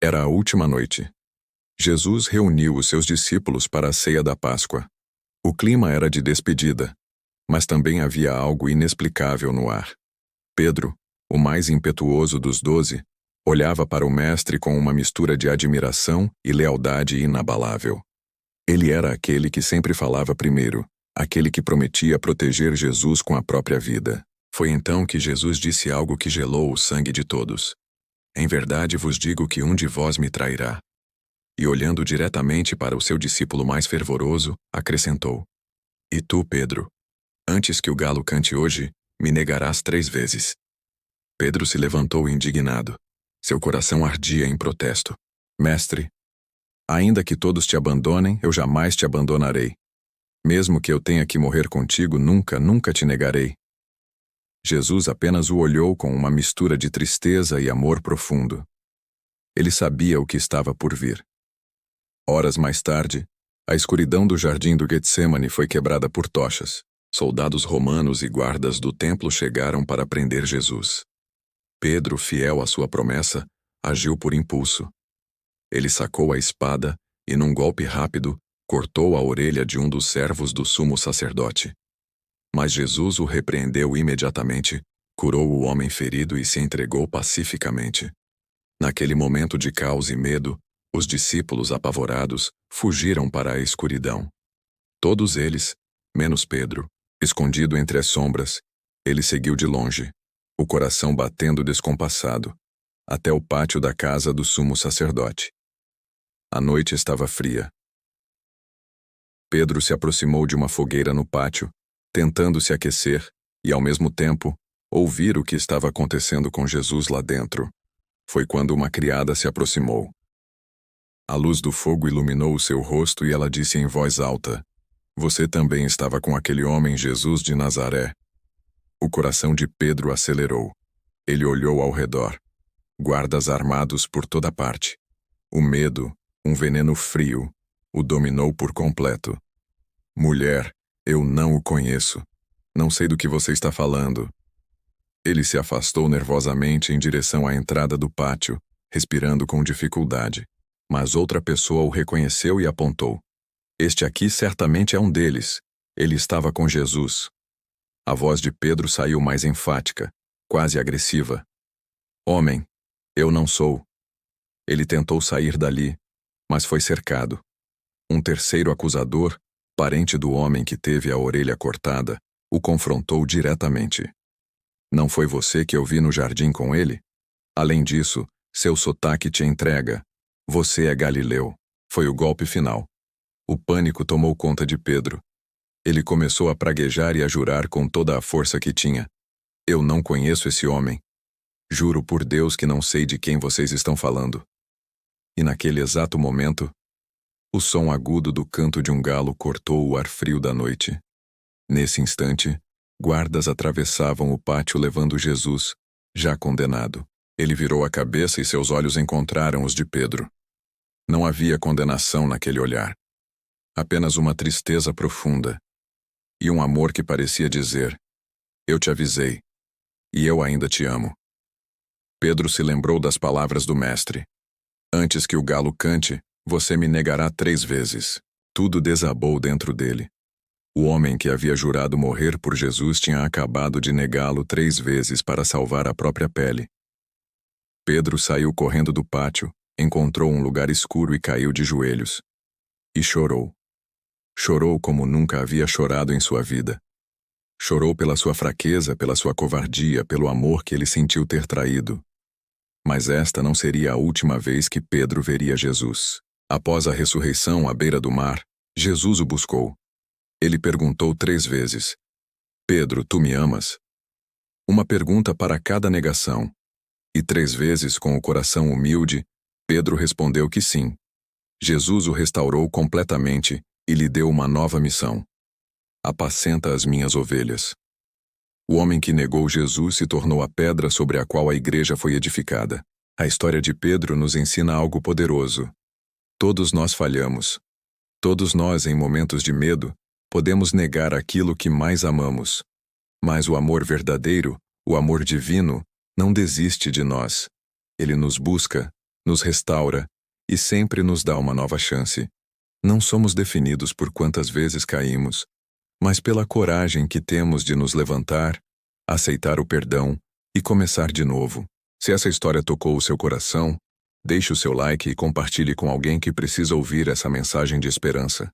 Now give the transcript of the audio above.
Era a última noite. Jesus reuniu os seus discípulos para a ceia da Páscoa. O clima era de despedida, mas também havia algo inexplicável no ar. Pedro, o mais impetuoso dos 12, olhava para o mestre com uma mistura de admiração e lealdade inabalável. Ele era aquele que sempre falava primeiro, aquele que prometia proteger Jesus com a própria vida. Foi então que Jesus disse algo que gelou o sangue de todos. Em verdade vos digo que um de vós me trairá. E olhando diretamente para o seu discípulo mais fervoroso, acrescentou: E tu, Pedro, antes que o galo cante hoje, me negarás 3 vezes. Pedro se levantou indignado. Seu coração ardia em protesto. Mestre, ainda que todos te abandonem, eu jamais te abandonarei. Mesmo que eu tenha que morrer contigo, nunca te negarei. Jesus apenas o olhou com uma mistura de tristeza e amor profundo. Ele sabia o que estava por vir. Horas mais tarde, a escuridão do jardim do Getsêmani foi quebrada por tochas. Soldados romanos e guardas do templo chegaram para prender Jesus. Pedro, fiel à sua promessa, agiu por impulso. Ele sacou a espada e, num golpe rápido, cortou a orelha de um dos servos do sumo sacerdote. Mas Jesus o repreendeu imediatamente, curou o homem ferido e se entregou pacificamente. Naquele momento de caos e medo, os discípulos apavorados fugiram para a escuridão. Todos eles, menos Pedro, escondido entre as sombras, ele seguiu de longe, o coração batendo descompassado, até o pátio da casa do sumo sacerdote. A noite estava fria. Pedro se aproximou de uma fogueira no pátio, tentando se aquecer e, ao mesmo tempo, ouvir o que estava acontecendo com Jesus lá dentro. Foi quando uma criada se aproximou. A luz do fogo iluminou o seu rosto e ela disse em voz alta: Você também estava com aquele homem Jesus de Nazaré. O coração de Pedro acelerou. Ele olhou ao redor. Guardas armados por toda parte. O medo, um veneno frio, o dominou por completo. Mulher, eu não o conheço. Não sei do que você está falando. Ele se afastou nervosamente em direção à entrada do pátio, respirando com dificuldade. Mas outra pessoa o reconheceu e apontou. Este aqui certamente é um deles. Ele estava com Jesus. A voz de Pedro saiu mais enfática, quase agressiva. Homem, eu não sou. Ele tentou sair dali, mas foi cercado. Um terceiro acusador, parente do homem que teve a orelha cortada, o confrontou diretamente. Não foi você que eu vi no jardim com ele? Além disso, seu sotaque te entrega. Você é Galileu. Foi o golpe final. O pânico tomou conta de Pedro. Ele começou a praguejar e a jurar com toda a força que tinha. Eu não conheço esse homem. Juro por Deus que não sei de quem vocês estão falando. E naquele exato momento, o som agudo do canto de um galo cortou o ar frio da noite. Nesse instante, guardas atravessavam o pátio levando Jesus, já condenado. Ele virou a cabeça e seus olhos encontraram os de Pedro. Não havia condenação naquele olhar. Apenas uma tristeza profunda. E um amor que parecia dizer: Eu te avisei. E eu ainda te amo. Pedro se lembrou das palavras do mestre. Antes que o galo cante, você me negará 3 vezes. Tudo desabou dentro dele. O homem que havia jurado morrer por Jesus tinha acabado de negá-lo 3 vezes para salvar a própria pele. Pedro saiu correndo do pátio, encontrou um lugar escuro e caiu de joelhos. E chorou. Chorou como nunca havia chorado em sua vida. Chorou pela sua fraqueza, pela sua covardia, pelo amor que ele sentiu ter traído. Mas esta não seria a última vez que Pedro veria Jesus. Após a ressurreição à beira do mar, Jesus o buscou. Ele perguntou 3 vezes: Pedro, tu me amas? Uma pergunta para cada negação. E 3 vezes, com o coração humilde, Pedro respondeu que sim. Jesus o restaurou completamente e lhe deu uma nova missão. Apacenta as minhas ovelhas. O homem que negou Jesus se tornou a pedra sobre a qual a igreja foi edificada. A história de Pedro nos ensina algo poderoso. Todos nós falhamos. Todos nós, em momentos de medo, podemos negar aquilo que mais amamos. Mas o amor verdadeiro, o amor divino, não desiste de nós. Ele nos busca, nos restaura e sempre nos dá uma nova chance. Não somos definidos por quantas vezes caímos, mas pela coragem que temos de nos levantar, aceitar o perdão e começar de novo. Se essa história tocou o seu coração, deixe o seu like e compartilhe com alguém que precisa ouvir essa mensagem de esperança.